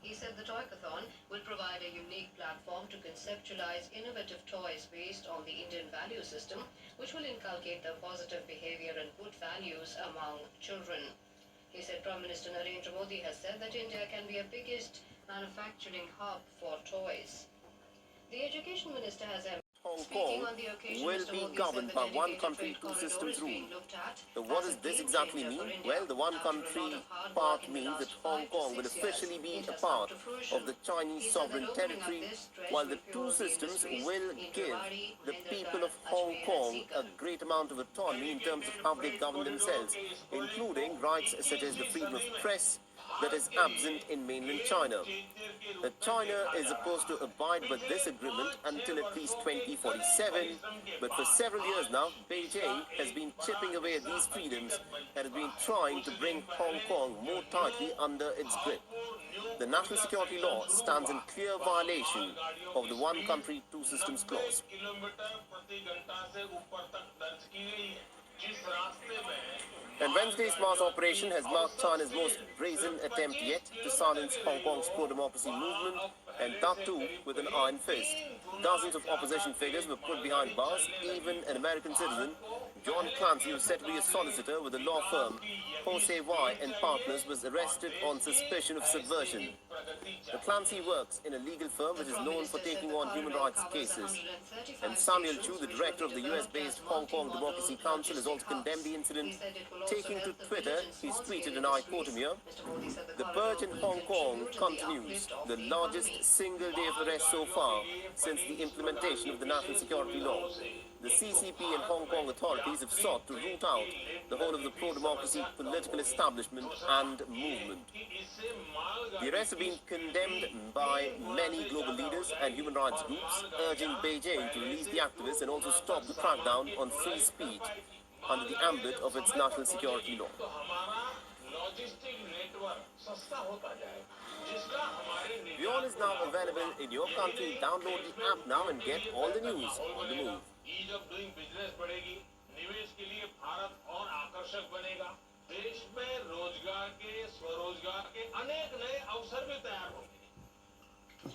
He said the Toycathon will provide a unique platform to conceptualize innovative toys based on the Indian value system, which will inculcate the positive behavior and good values among children. He said Prime Minister Narendra Modi has said that India can be a biggest manufacturing hub for toys. The Education Minister has Hong speaking Kong on the occasion, will Mr. be Modi governed said by the one dedicated country, trade two corridor systems is rule. being looked at So what as does a this game exactly changer mean? for India. Well, the one After a country lot of hard part work in the means that last Hong 5 to Kong will 6 years, officially be it a has come part to fruition. of the Chinese He said that sovereign opening up territory, this stretch while will the two fuel the systems industries will in give Rewari, the people Mahendragarh, of Hong Ajmer and Kong a Sikar. great amount of autonomy in terms of how they govern themselves, including rights such as the freedom of press that is absent in mainland China. That China is supposed to abide by this agreement until at least 2047, but for several years now, Beijing has been chipping away at these freedoms and has been trying to bring Hong Kong more tightly under its grip. The national security law stands in clear violation of the one country, two systems clause. And Wednesday's mass operation has marked China's most brazen attempt yet to silence Hong Kong's pro-democracy movement, and that too with an iron fist. Dozens of opposition figures were put behind bars. Even an American citizen, John Clancy, who is said to be a solicitor with the law firm Jose Y and Partners, was arrested on suspicion of subversion. The Clancy works in a legal firm which is known for taking on human rights cases. And Samuel Chu, the director of the US-based Hong Kong Democracy Council, has also condemned the incident. Taking to Twitter, he's tweeted, and I quote him here, "The purge in Hong Kong continues, the largest single day of arrests so far since the implementation of the national security law. The CCP and Hong Kong authorities have sought to root out the whole of the pro-democracy political establishment and movement." The arrests have been condemned by many global leaders and human rights groups, urging Beijing to release the activists and also stop the crackdown on free speech under the ambit of its national security law. WION is now available in your country. Download the app now and get all the news on the move. Ease of doing business बढ़ेगी, निवेश के लिए भारत और आकर्षक बनेगा। देश में रोजगार के, स्वरोजगार के अनेक नए अवसर भी तैयार होंगे।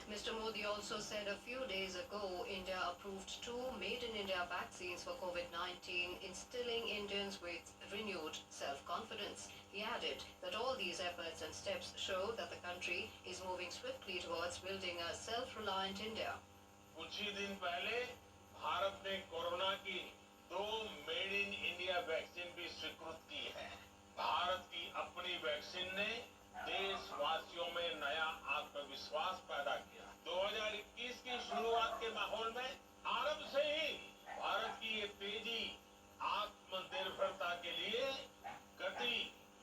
Mr. Modi also said a few days ago, India approved 2 made-in-India vaccines for COVID-19, instilling Indians with renewed self-confidence. He added that all these efforts and steps show that the country is moving swiftly towards building a self-reliant India. कुछ ही दिन पहले भारत ने corona की 2 made in India vaccine भी स्वीकृत की है। भारत की अपनी वैक्सीन ने देशवासियों में नया आत्मविश्वास पैदा किया। 2021 की शुरुआत के माहौल में आरंभ से ही भारत की ये तेजी आत्मनिर्भरता के लिए गति,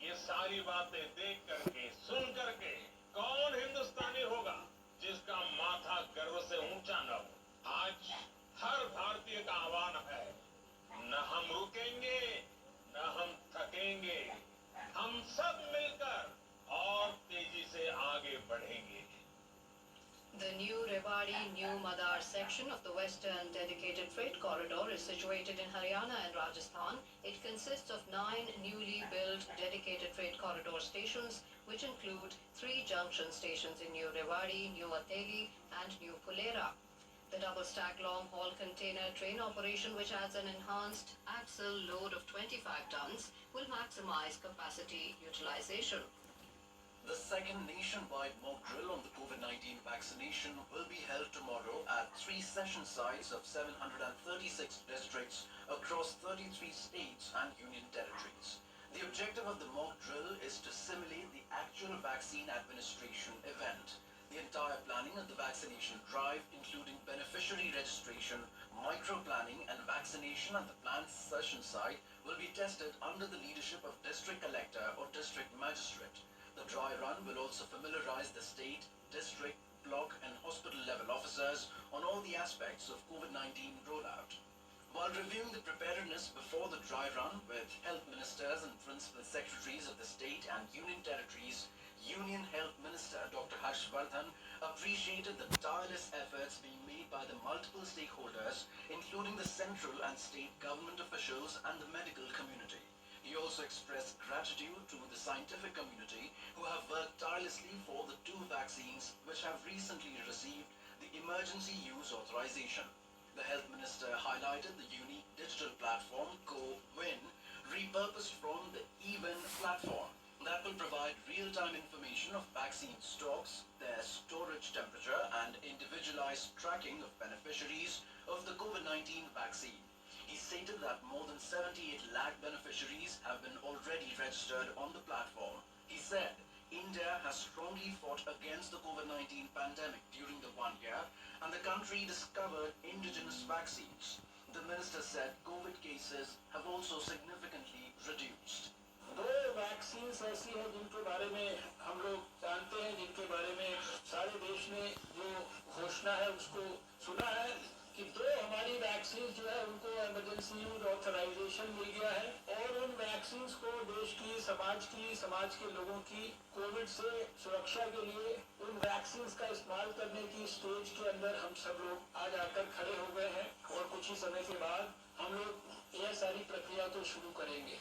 ये सारी बातें देख करके, सुन करके कौन हिंदुस्तानी होगा जिसका माथा गर्व से ऊंचा न हो। आज हर भारतीय का आह्वान है, न हम रुकेंगे, न हम थकेंगे, हम सब मिलकर और तेजी से आगे बढ़ेंगे। The new Rewari New Madar section of the Western Dedicated Freight Corridor is situated in Haryana and Rajasthan. It consists of 9 newly built dedicated freight corridor stations, which include 3 junction stations in New Rewari, New Ateli and New Pulera. The double-stack long-haul container train operation, which adds an enhanced axle load of 25 tons, will maximize capacity utilization. The second nationwide mock drill on the COVID-19 vaccination will be held tomorrow at 3 session sites of 736 districts across 33 states and union territories. The objective of the mock drill is to simulate the actual vaccine administration event. The entire planning of the vaccination drive, including beneficiary registration, micro-planning and vaccination at the planned session site, will be tested under the leadership of district collector or district magistrate. The dry run will also familiarize the state, district, block and hospital level officers on all the aspects of COVID-19 rollout. While reviewing the preparedness before the dry run with health ministers and principal secretaries of the state and union territories, Union Health Minister Dr. Harshvardhan appreciated the tireless efforts being made by the multiple stakeholders, including the central and state government officials and the medical community. He also expressed gratitude to the scientific community who have worked tirelessly for the 2 vaccines vaccines which have recently received the emergency use authorization. The health minister highlighted the unique digital platform CoWIN, repurposed from the eWIN platform, that will provide real-time information of vaccine stocks, their storage temperature, and individualized tracking of beneficiaries of the COVID-19 vaccine. He stated that more than 78 lakh beneficiaries have been already registered on the platform. He said, India has strongly fought against the COVID-19 pandemic during the 1 year, and the country discovered indigenous vaccines. The minister said COVID cases have also significantly reduced. दो vaccine ऐसी हैं जिनके बारे में हम लोग जानते हैं, जिनके बारे में सारे देश ने जो घोषणा है उसको सुना है कि दो हमारी वैक्सीन जो है उनको इमरजेंसी यूज ऑथराइजेशन मिल गया है, और उन वैक्सीन को देश की समाज के लोगों की कोविड से सुरक्षा के लिए उन वैक्सीन का इस्तेमाल करने की स्टेज के अंदर हम सब लोग आज आकर खड़े हो गए हैं, और कुछ ही समय के बाद हम लोग यह सारी प्रक्रिया को शुरू करेंगे.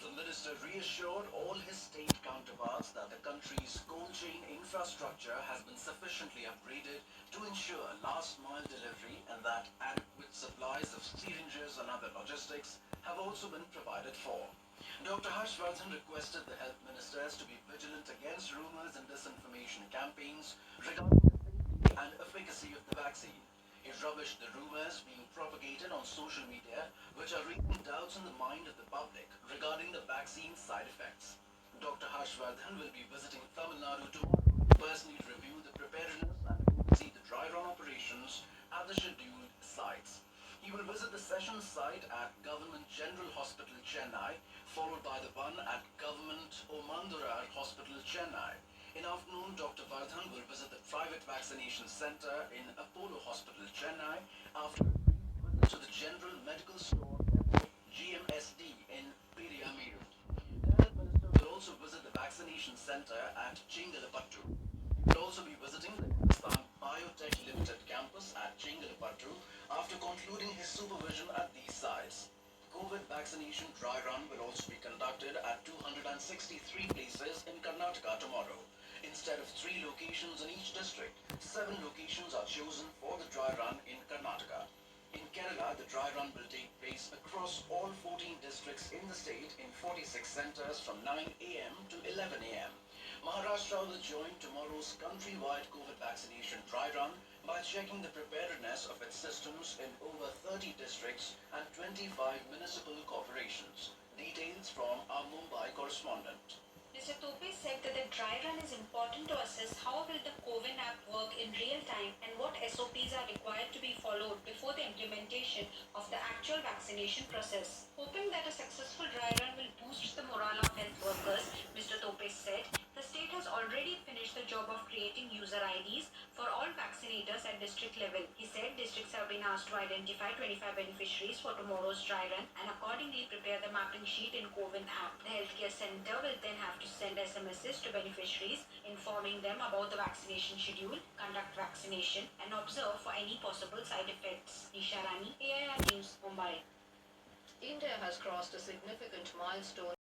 The minister reassured all his state counterparts that the country's cold chain infrastructure has been sufficiently upgraded to ensure last-mile delivery, and that adequate supplies of syringes and other logistics have also been provided for. Dr. Harshvardhan requested the health ministers to be vigilant against rumors and disinformation campaigns regarding the safety and efficacy of the vaccine. He rubbished the rumors being propagated on social media, which are raising doubts in the mind of the public regarding the vaccine side effects. Dr. Harshvardhan will be visiting Tamil Nadu tomorrow to personally review the preparedness and oversee the dry run operations at the scheduled sites. He will visit the session site at Government General Hospital, Chennai, followed by the one at Government Omandurar Hospital, Chennai. In afternoon, Dr. Vardhan will visit the private vaccination center in Apollo Hospital, Chennai, after a brief visit to the General Medical Store, GMSD, in Periyamir. The health minister will also visit the vaccination center at Chengalpattu. He will also be visiting the Hindustan Biotech Limited campus at Chengalpattu after concluding his supervision at these sites. COVID vaccination dry run will also be conducted at 263 places in Karnataka tomorrow. Instead of 3 locations in each district, 7 locations are chosen for the dry run in Karnataka. In Kerala, the dry run will take place across all 14 districts in the state in 46 centers from 9 a.m. to 11 a.m. Maharashtra will join tomorrow's countrywide COVID vaccination dry run by checking the preparedness of its systems in over 30 districts and 25 municipal corporations. Details from our Mumbai correspondent. Mr. Tope said that the dry run is important to assess how will the CoWIN app work in real time and what SOPs are required to be followed before the implementation of the actual vaccination process. Hoping that a successful dry run will boost the morale of health workers, Mr. Tope said the state has already finished the job of creating user IDs for all vaccinators at district level. He said districts have been asked to identify 25 beneficiaries for tomorrow's dry run and accordingly prepare the mapping sheet in CoWIN app. The healthcare center will then have to send SMSs to beneficiaries informing them about the vaccination schedule, conduct vaccination, and observe for any possible side effects. Nisha Rani, AIR News, Mumbai. India has crossed a significant milestone